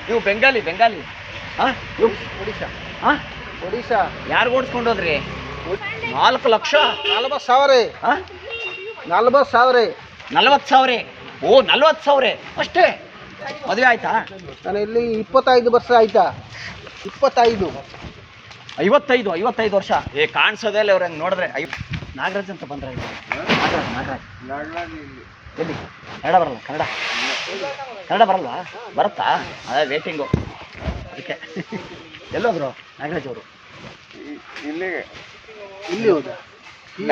ನೀವು ಬೆಂಗಾಲಿ ಹಾಂ ನೀವು ಒಡಿಶಾ ಹಾಂ ಒಡಿಶಾ. ಯಾರು ಓಡಿಸ್ಕೊಂಡು ಹೋದ್ರಿ? 4 ಲಕ್ಷ 40,000. ಹಾಂ 40,000. 40,000. ಓ 40,000 ಅಷ್ಟೇ. ಮದುವೆ ಆಯ್ತಾ? ನಾನು ಇಲ್ಲಿ 25 ವರ್ಷ ಆಯ್ತಾ. 25 55 ವರ್ಷ. ಕಾಣಿಸೋದೇ ಇಲ್ಲ ಅವ್ರು ಹಂಗೆ ನೋಡಿದ್ರೆ. ನಾಗರಾಜ್ ಅಂತ ಬಂದ್ರೆ ನಾಗರಾಜ್ ಎಲ್ಲಿ? ಕನ್ನಡ ಬರಲ್ಲ? ಕನ್ನಡ ಬರಲ್ವಾ? ಬರುತ್ತಾ? ಅದೇ ವೇಟಿಂಗು ಅದಕ್ಕೆ. ಎಲ್ಲೋದ್ರು ನಾಗರಾಜ್ ಅವರು? ಇಲ್ಲಿ ಹೋದ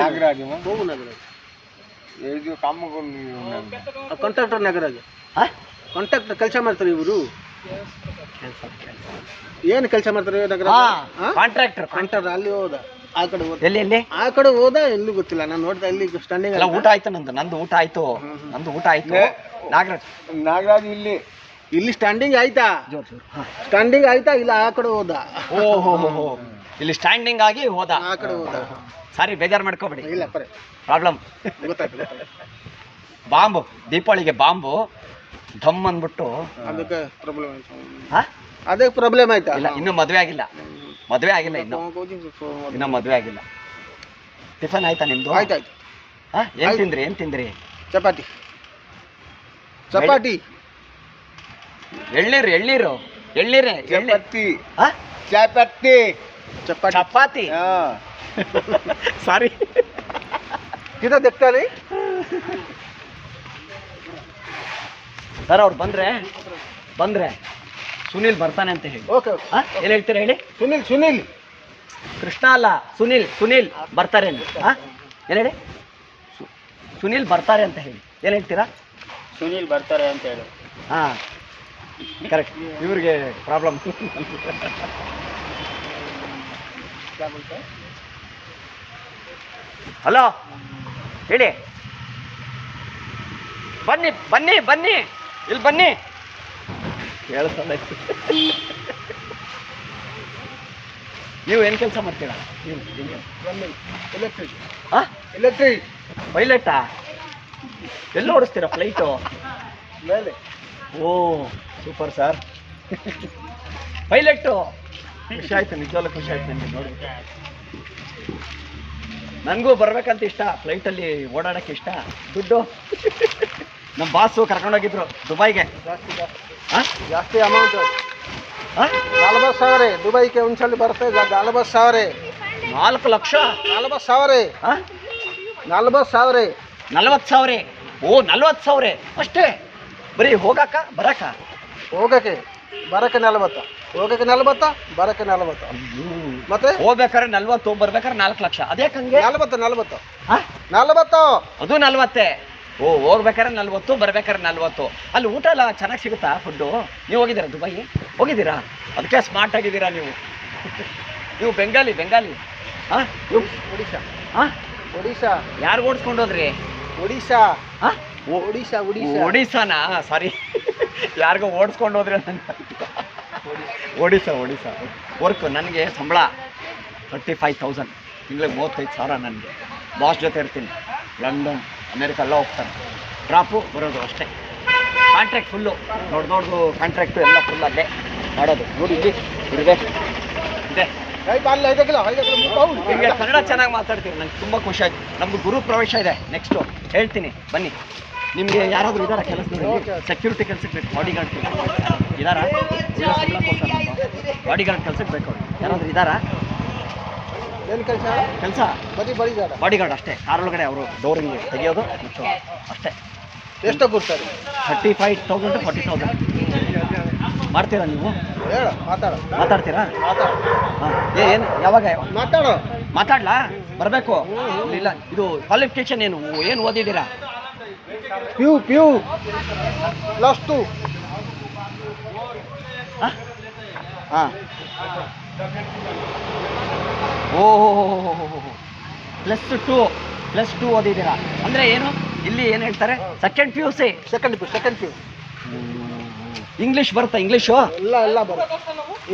ನಾಗರಾಜ್ ಹೋಗು ನಾಗರಾಜ್. ಕಾಂಟ್ರಾಕ್ಟರ್ ನಾಗರಾಜ್. ಕಾಂಟ್ರಾಕ್ಟರ್ ಕೆಲಸ ಮಾಡ್ತಾರೆ ಇವರು. ಏನು ಕೆಲಸ ಮಾಡ್ತಾರೆ ನಾಗರಾಜ್? ಕಾಂಟ್ರಾಕ್ಟರ್. ಅಲ್ಲಿ ಹೋದ, ಆ ಕಡೆ ಹೋದ. ಎಲ್ಲಿ ಆ ಕಡೆ ಹೋದ, ಎಲ್ಲಿ ಗೊತ್ತಿಲ್ಲ. ನಾನು ನೋಡ್ದೆ ಇಲ್ಲಿ ಸ್ಟ್ಯಾಂಡಿಂಗ್. ಎಲ್ಲ ಊಟ ಆಯ್ತು. ನಂದು ಊಟ ಆಯ್ತು. ನಾಗರಾಜ್ ಇಲ್ಲಿ ಸ್ಟ್ಯಾಂಡಿಂಗ್ ಆಯ್ತಾ? ಸ್ಟ್ಯಾಂಡಿಂಗ್ ಆಯ್ತಾ? ಇಲ್ಲ ಆ ಕಡೆ ಹೋದ. ಓಹೋ ಇಲ್ಲಿ ಸ್ಟ್ಯಾಂಡಿಂಗ್ ಆಗಿ ಹೋದ, ಆ ಕಡೆ ಹೋದ. ಸಾರಿ ಬೇಜಾರು ಮಾಡ್ಕೋಬೇಡಿ. ಇಲ್ಲ ಪ್ರಾಬ್ಲಮ್ ಗೊತ್ತಾಯ್ತು. ಬಾಂಬು, ದೀಪಾವಳಿಗೆ ಬಾಂಬು ಧಮ್ ಅಂದ್ಬಿಟ್ಟು ಅದಕ್ಕೆ ಪ್ರಾಬ್ಲಮ್ ಆಯ್ತು. ಅದೇ ಪ್ರಾಬ್ಲಮ್ ಆಯ್ತಾ? ಇಲ್ಲ, ಇನ್ನೂ ಮದುವೆ ಆಗಿಲ್ಲ ಇನ್ನೂ ಮದುವೆ ಆಗಿಲ್ಲ. ಟಿಫನ್ ಆಯ್ತಾ ನಿಮ್ದು? ಆಯ್ತಾಯ್ತು. ಏನ್ ತಿಂದ್ರಿ? ಚಪಾತಿ. ಎಳ್ಳೀರು ಚಪಾತಿ. ಸಾರಿ ಕಿದ देखता ಸರ್ ಅವ್ರು ಬಂದ್ರೆ ಸುನಿಲ್ ಬರ್ತಾನೆ ಅಂತ ಹೇಳಿ. ಓಕೆ. ಏನು ಹೇಳ್ತೀರಾ ಹೇಳಿ? ಸುನಿಲ್ ಕೃಷ್ಣ ಅಲ್ಲ, ಸುನಿಲ್ ಬರ್ತಾರೆ ಅಂತ. ಏನು ಹೇಳಿ? ಸುನಿಲ್ ಬರ್ತಾರೆ ಅಂತ ಹೇಳಿ. ಏನು ಹೇಳ್ತೀರಾ? ಸುನಿಲ್ ಬರ್ತಾರೆ ಅಂತ ಹೇಳಿ. ಹಾಂ ಕರೆಕ್ಟ್. ಇವ್ರಿಗೆ ಪ್ರಾಬ್ಲಮ್. ಹಲೋ ಹೇಳಿ. ಬನ್ನಿ ಇಲ್ಲಿ ಬನ್ನಿ. ಕೇಳಿಸಲ್ಲ. ನೀವು ಏನು ಕೆಲಸ ಮಾಡ್ತೀರಾ? ಎಲೆಕ್ಟ್ರಿಕ್ ಪೈಲಟಾ? ಎಲ್ಲ ಓಡಿಸ್ತೀರಾ ಫ್ಲೈಟು ಮೇಲೆ? ಓ ಸೂಪರ್ ಸರ್. ಪೈಲಟ್ಟು ಖುಷಿ ಆಯ್ತು, ನಿಜವಾಗ್ಲೂ ಖುಷಿ ಆಯ್ತು ನನಗೆ ನೋಡ್ಬಿಟ್ಟು. ನನಗೂ ಬರ್ಬೇಕಂತ ಇಷ್ಟ, ಫ್ಲೈಟಲ್ಲಿ ಓಡಾಡೋಕ್ಕೆ ಇಷ್ಟ. ದುಡ್ಡು ನಮ್ಮ ಬಾಸು ಕರ್ಕೊಂಡೋಗಿದ್ರು ದುಬೈಗೆ. ಜಾಸ್ತಿ ಅಮೌಂಟ್. 40,000 ದುಬೈಗೆ ಒಂದ್ಸಲ ಬರುತ್ತೆ. 40,000. 4 ಲಕ್ಷ 40,000. 40,000. 40,000. ಓ 40,000 ಅಷ್ಟೇ. ಬರೀ ಹೋಗಾಕ ಬರಾಕ? ಹೋಗಕ್ಕೆ ಬರಕ್ಕೆ 40. ಹೋಗಕ್ಕೆ 40, ಬರಕ್ಕೆ 40. ಮತ್ತೆ ಹೋಗ್ಬೇಕಾದ್ರೆ 40, ಬರ್ಬೇಕಾದ್ರೆ 4 ಲಕ್ಷ. ಅದೇ ಹಂಗೆ 40. 40 ಅದು 40. ಓ ಹೋಗ್ಬೇಕಾದ್ರೆ 40, ಬರ್ಬೇಕಾದ್ರೆ 40. ಅಲ್ಲಿ ಊಟ ಎಲ್ಲ ಚೆನ್ನಾಗಿ ಸಿಗುತ್ತಾ ಫುಡ್ಡು? ನೀವು ಹೋಗಿದ್ದೀರಾ ದುಬೈ? ಹೋಗಿದ್ದೀರಾ? ಅದಕ್ಕೆ ಸ್ಮಾರ್ಟ್ ಆಗಿದ್ದೀರಾ ನೀವು. ನೀವು ಬೆಂಗಾಲಿ ಹಾಂ ಒಡಿಶಾ. ಯಾರು ಓಡಿಸ್ಕೊಂಡು ಹೋದ್ರಿ? ಒಡಿಶಾನಾ? ಸಾರಿ, ಯಾರಿಗೋ ಓಡಿಸ್ಕೊಂಡು ಹೋದ್ರಿ ಅಂತ. ಒಡಿಶಾ ವರ್ಕ್. ನನಗೆ ಸಂಬಳ 35,000 ತಿಂಗಳಿಗೆ. 35,000 ನನಗೆ. ಬಾಸ್ ಜೊತೆ ಇರ್ತೀನಿ. ಲಂಡನ್, ಅಮೇರಿಕಾ ಎಲ್ಲ ಹೋಗ್ತಾನೆ. ಡ್ರಾಪು ಬರೋದು ಅಷ್ಟೇ. ಕಾಂಟ್ರಾಕ್ಟ್ ಫುಲ್ಲು, ದೊಡ್ಡದು ಕಾಂಟ್ರಾಕ್ಟು ಎಲ್ಲ ಫುಲ್ ಅಲ್ಲೇ ಮಾಡೋದು. ನೋಡಿ ಇಲ್ಲಿ ಇದೆ. ನಿಮಗೆ ಕನ್ನಡ ಚೆನ್ನಾಗಿ ಮಾತಾಡ್ತೀರಿ, ನಂಗೆ ತುಂಬ ಖುಷಿ ಆಯ್ತು. ನಮ್ದು ಗುರು ಪ್ರವೇಶ ಇದೆ ನೆಕ್ಸ್ಟು, ಹೇಳ್ತೀನಿ ಬನ್ನಿ. ನಿಮಗೆ ಯಾರಾದರೂ ಇದ್ದಾರಾ ಕೆಲಸದಲ್ಲಿ? ಸೆಕ್ಯೂರಿಟಿ ಕೆಲಸಕ್ಕೆ ಬೇಕು. ಬಾಡಿಗಾರ್ಡ್ ಇದ್ದಾರಾ? ಬಾಡಿಗಾರ್ಡ್ ಕೆಲಸಕ್ಕೆ ಬೇಕು. ಯಾರಾದರೂ ಇದ್ದಾರಾ? ಕೆಲಸ ಬಾಡಿಗಾರ್ಡ್ ಅಷ್ಟೇ. ಕಾರೊಳಗಡೆ ಅವರು ಡೋರಿಂಗ್ ತೆಗೆಯೋದು ಅಷ್ಟೇ. ಎಷ್ಟು ಕೊಡ್ತಾರೆ? 35,000 to 40,000 ಮಾಡ್ತೀರಾ ನೀವು? ಮಾತಾಡ್ತೀರಾ? ಹಾಂ. ಏನು ಯಾವಾಗ ಮಾತಾಡ್ಲಾ? ಬರಬೇಕು? ಇಲ್ಲ, ಇದು ಕ್ವಾಲಿಫಿಕೇಶನ್ ಏನು ಓದಿದ್ದೀರಾ? PU +2. ಹಾಂ. ಓಹೋ +2 ಓದಿದ್ದೀರಾ ಅಂದರೆ ಏನು? ಇಲ್ಲಿ ಏನು ಹೇಳ್ತಾರೆ? Second P U. ಇಂಗ್ಲೀಷ್ ಬರುತ್ತಾ? ಇಂಗ್ಲೀಷು ಎಲ್ಲ ಬರುತ್ತೆ.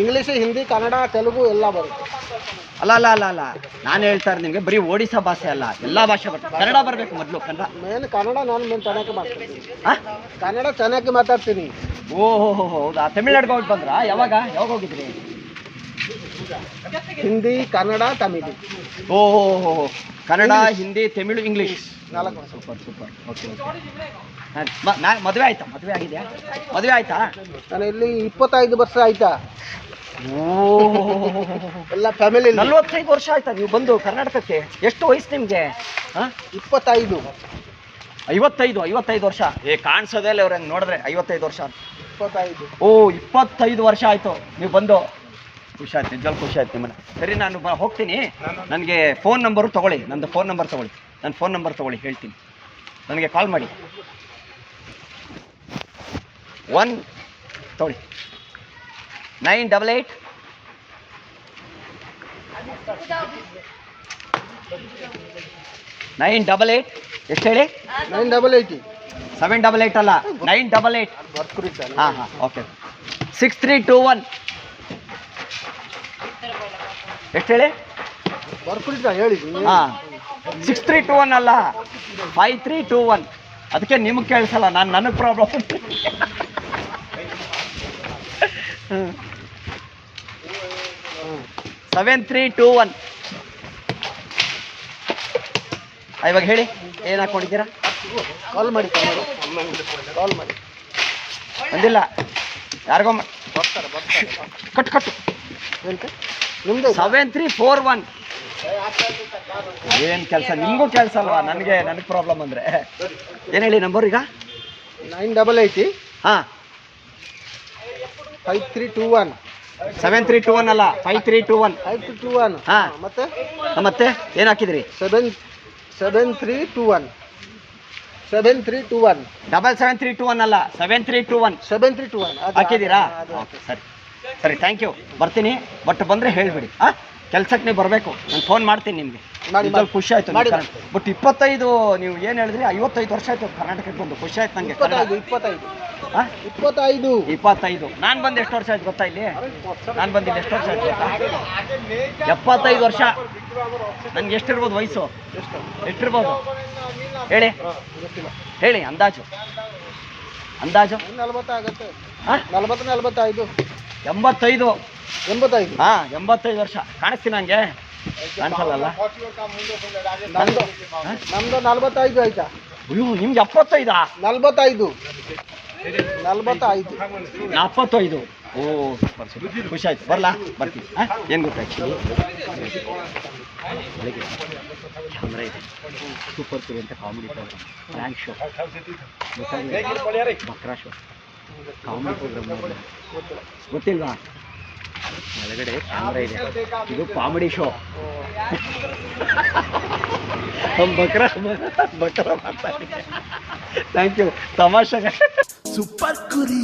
ಇಂಗ್ಲೀಷ್, ಹಿಂದಿ, ಕನ್ನಡ, ತೆಲುಗು ಎಲ್ಲ ಬರುತ್ತೆ. ಅಲ್ಲ ನಾನು ಹೇಳ್ತಾರೆ ನಿಮಗೆ ಬರೀ ಒಡಿಶಾ ಭಾಷೆ ಅಲ್ಲ, ಎಲ್ಲ ಭಾಷೆ ಬರುತ್ತೆ. ಕನ್ನಡ ಬರಬೇಕು ಮೊದಲು. ಕನ್ನಡ ನಾನು ಚೆನ್ನಾಗಿ ಮಾತಾಡ್ತೀನಿ. ಕನ್ನಡ ಚೆನ್ನಾಗಿ ಮಾತಾಡ್ತೀನಿ. ಓಹೋ ಹೌದಾ, ತಮಿಳ್ನಾಡಿಗೆ ಹೋಗಿ ಬಂದ್ರಾ? ಯಾವಾಗ ಹೋಗಿದ್ರಿ? ಹಿಂದಿ, ಕನ್ನಡ, ತಮಿಳು. ಓಹೋ, ಕನ್ನಡ, ಹಿಂದಿ, ತಮಿಳು, ಇಂಗ್ಲೀಷ್. 4 ವರ್ಷ. ಸೂಪರ್. ಓಕೆ. ಮದುವೆ ಆಯ್ತಾ? ಮದುವೆ ಆಗಿದೆಯಾ? ಮದುವೆ ಆಯ್ತಾ? ನಾನು ಇಲ್ಲಿ 25 ವರ್ಷ ಆಯ್ತಾ. ಓ, ಎಲ್ಲ ಫ್ಯಾಮಿಲಿ. 45 ವರ್ಷ ಆಯ್ತಾ ನೀವು ಬಂದು ಕರ್ನಾಟಕಕ್ಕೆ? ಎಷ್ಟು ವಯಸ್ಸು ನಿಮಗೆ? 25. 55 ವರ್ಷ. ಕಾಣಿಸೋದೇ ಇಲ್ಲ ಅವ್ರಂಗೆ ನೋಡಿದ್ರೆ 55 ವರ್ಷ. 25. ಓ, 25 ವರ್ಷ ಆಯಿತು ನೀವು ಬಂದು. ಖುಷಿ ಆಯ್ತು, ನಿಜವಾಗ್ಲೂ ಖುಷಿ ಆಯ್ತು ನಿಮ್ಮನ್ನ. ಸರಿ, ನಾನು ಹೋಗ್ತೀನಿ. ನನಗೆ ಫೋನ್ ನಂಬರು ತೊಗೊಳ್ಳಿ, ನಂದು ಫೋನ್ ನಂಬರ್ ತೊಗೊಳ್ಳಿ. ನನ್ನ ಫೋನ್ ನಂಬರ್ ತೊಗೊಳ್ಳಿ, ಹೇಳ್ತೀನಿ. ನನಗೆ ಕಾಲ್ ಮಾಡಿ. 1 ತೊಗೊಳ್ಳಿ, 988 988 ಎಷ್ಟು ಹೇಳಿ? 988. 788 ಅಲ್ಲ, 988. ಬರ್ಕುರಿ ಸರ್. ಹಾಂ ಓಕೆ. 6321 ಎಷ್ಟು ಹೇಳಿ? ಬರ್ಕುರಿ ಸರ್ ಹೇಳಿ. ಹಾಂ, 6321 ಅಲ್ಲ, 5321. ಅದಕ್ಕೆ ನಿಮಗೆ ಕೇಳಿಸಲ್ಲ, ನನಗೆ ಪ್ರಾಬ್ಲಮ್. 7321. ಇವಾಗ ಹೇಳಿ, ಏನು ಹಾಕ್ಕೊಂಡಿದ್ದೀರಾ? ಕಾಲ್ ಮಾಡಿ. ಬಂದಿಲ್ಲ ಯಾರಿಗೋ ಬರ್ತಾರೆ. ಕಟ್ಟು. ಎಂತ ನಿಮ್ದು? 7341. ಏನು ಕೆಲಸ ನಿಮಗೂ ಕೆಲಸ ಅಲ್ವಾ? ನನಗೆ ಪ್ರಾಬ್ಲಮ್ ಅಂದರೆ ಏನು ಹೇಳಿ ನಂಬರ್ ಈಗ? 988 ಹಾಂ, 5321. 7321 ಅಲ್ಲ, 5321. 5321. ಹಾಂ, ಮತ್ತೆ ಏನು ಹಾಕಿದ್ರಿ? 7321. 7321 ಅಲ್ಲ, 7321 7321 ಹಾಕಿದ್ದೀರಾ? ಓಕೆ, ಸರಿ, ಥ್ಯಾಂಕ್ ಯು. ಬರ್ತೀನಿ, ಬಟ್ ಬಂದರೆ ಹೇಳಿಬಿಡಿ. ಹಾಂ, ಕೆಲ್ಸಕ್ಕೆ ನೀವು ಬರಬೇಕು. ನಾನು ಫೋನ್ ಮಾಡ್ತೀನಿ ನಿಮಗೆ. ನಿಜವಾಗ್ಲೂ ಖುಷಿ ಆಯಿತು. ಬಟ್ 25 ನೀವು ಏನು ಹೇಳಿದ್ರಿ? 55 ವರ್ಷ ಆಯಿತು ಕರ್ನಾಟಕಕ್ಕೆ ಬಂದು. ಖುಷಿ ಆಯ್ತು ನನಗೆ. 25. ನಾನು ಬಂದು ಎಷ್ಟು ವರ್ಷ ಆಯ್ತು ಗೊತ್ತಾ? ಇಲ್ಲಿ ನಾನು ಬಂದಿದ್ದು ಎಷ್ಟು ವರ್ಷ ಆಯ್ತು ಗೊತ್ತಾ? 75 ವರ್ಷ. ನನಗೆ ಎಷ್ಟಿರ್ಬೋದು ವಯಸ್ಸು? ಎಷ್ಟಿರ್ಬೋದು ಹೇಳಿ? ಅಂದಾಜು 40 ಆಗುತ್ತೆ. ಹಾಂ, 40 45. 85. 85. ಹಾಂ, 85 ವರ್ಷ. ಕಾಣಿಸ್ತೀನಿ ನನಗೆ? ಕಾಣಿಸಲ್ಲ. ನಮ್ದು 45 ಆಯ್ತಾ? ಅಯ್ಯೋ, ನಿಮ್ಗೆ 75? 45. ಓ, ಸೂಪರ್. ಖುಷಿ ಆಯ್ತು. ಬರ್ತೀನಿ. ಹಾಂ, ಏನು ಗೊತ್ತಾ ಆ್ಯಕ್ಚುಲಿ ಬೆಳಗ್ಗೆ ಕ್ಯಾಮ್ರಾ ಇದೆ, ಸೂಪರ್ ಕುರಿ ಅಂತ comedy program, prank show Bakra show comedy program ಗೊತ್ತಿಲ್ವಾ? ಒಳಗಡೆ ಕ್ಯಾಮ್ರಾ ಇದೆ, ಇದು ಕಾಮಿಡಿ ಶೋ. ಬಕ್ರಾ ಮಾಡ್ತಾರೆ. Thank you. ತಮಾಷೆಗೆ ಸೂಪರ್ ಕುರಿ